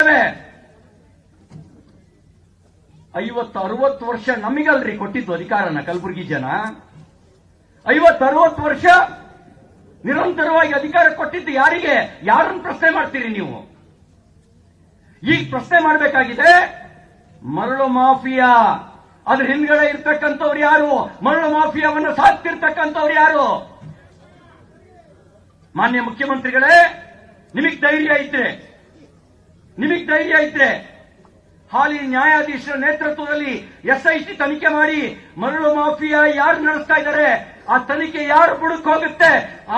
ಇರ್ತವೆ. 50-60 ವರ್ಷ ನಮಗಲ್ರಿ ಕೊಟ್ಟಿದ್ದು ಅಧಿಕಾರನ ಕಲಬುರಗಿ ಜನ. 50-60 ವರ್ಷ ನಿರಂತರವಾಗಿ ಅಧಿಕಾರ ಕೊಟ್ಟಿದ್ದು ಯಾರಿಗೆ? ಯಾರನ್ನು ಪ್ರಶ್ನೆ ಮಾಡ್ತೀರಿ ನೀವು? ಈಗ ಪ್ರಶ್ನೆ ಮಾಡಬೇಕಾಗಿದೆ ಮರಳು ಮಾಫಿಯಾ, ಅದ್ರ ಹಿಂದ್ಗಡೆ ಇರ್ತಕ್ಕಂಥವ್ರು ಯಾರು? ಮರಳು ಮಾಫಿಯಾವನ್ನು ಸಾಕ್ತಿರ್ತಕ್ಕಂಥವ್ರು ಯಾರು? ಮಾನ್ಯ ಮುಖ್ಯಮಂತ್ರಿಗಳೇ, ನಿಮಗ್ ಧೈರ್ಯ ಇದ್ರೆ ಹಾಲಿ ನ್ಯಾಯಾಧೀಶರ ನೇತೃತ್ವದಲ್ಲಿ ಎಸ್ಐಟಿ ತನಿಖೆ ಮಾಡಿ ಮರಳು ಮಾಫಿಯಾ ಯಾರು ನಡೆಸ್ತಾ ಇದ್ದಾರೆ ಆ ತನಿಖೆ ಯಾರು ಬುಡಕ್ ಹೋಗುತ್ತೆ,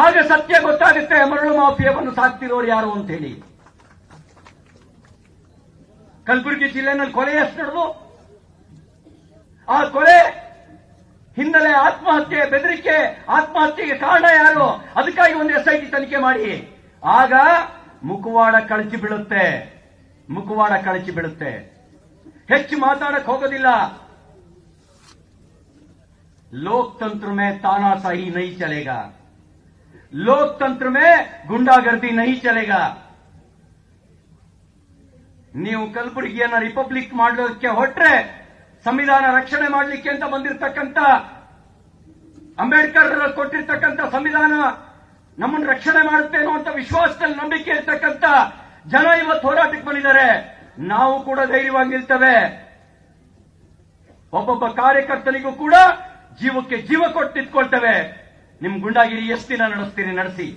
ಆಗ ಸತ್ಯ ಗೊತ್ತಾಗುತ್ತೆ ಮರಳು ಮಾಫಿಯಾವನ್ನು ಸಾಕ್ತಿರೋರು ಯಾರು ಅಂತ ಹೇಳಿ. ಕಲಬುರಗಿ ಜಿಲ್ಲೆನಲ್ಲಿ ಕೊಲೆ ಎಷ್ಟು ನಡೆದು, ಆ ಕೊಲೆ ಹಿನ್ನೆಲೆ ಆತ್ಮಹತ್ಯೆ, ಬೆದರಿಕೆ, ಆತ್ಮಹತ್ಯೆಗೆ ಕಾರಣ ಯಾರು? ಅದಕ್ಕಾಗಿ ಒಂದು ಎಸ್ಐಟಿ ತನಿಖೆ ಮಾಡಿ. ಆಗ ಮುಖವಾಡ ಕಳಚಿ ಬೀಳುತ್ತೆ. ಹೆಚ್ಚು ಮಾತಾಡಕ್ ಹೋಗೋದಿಲ್ಲ. लोकतंत्र में तानाशाही नहीं चलेगा, लोकतंत्र में गुंडागर्दी नहीं चलेगा. ನೀವು ಕಲಬುರಗಿಯನ್ನ ರಿಪಬ್ಲಿಕ್ ಮಾಡೋದಕ್ಕೆ ಹೊರಟ್ರೆ, ಸಂವಿಧಾನ ರಕ್ಷಣೆ ಮಾಡಲಿಕ್ಕೆ ಅಂತ ಬಂದಿರತಕ್ಕಂತ ಅಂಬೇಡ್ಕರ್ ಕೊಟ್ಟಿರ್ತಕ್ಕಂಥ ಸಂವಿಧಾನ ನಮ್ಮನ್ನು ರಕ್ಷಣೆ ಮಾಡುತ್ತೆ ಅನ್ನುವಂತ ವಿಶ್ವಾಸದಲ್ಲಿ ನಂಬಿಕೆ ಇರ್ತಕ್ಕಂಥ ಜನ ಇವತ್ತು ಹೋರಾಟಕ್ಕೆ ಬಂದಿದ್ದಾರೆ. ನಾವು ಕೂಡ ಧೈರ್ಯವಾಗಿ ನಿಲ್ತೇವೆ. ಒಬ್ಬೊಬ್ಬ ಕಾರ್ಯಕರ್ತನಿಗೂ ಕೂಡ ಜೀವಕ್ಕೆ ಜೀವ ಕೊಟ್ಟು ನಿಂತ್ಕೊಳ್ತೇವೆ. ನಿಮ್ ಗುಂಡಾಗಿರಿ ಎಷ್ಟು ದಿನ ನಡೆಸ್ತೀರಿ ನಡೆಸಿ.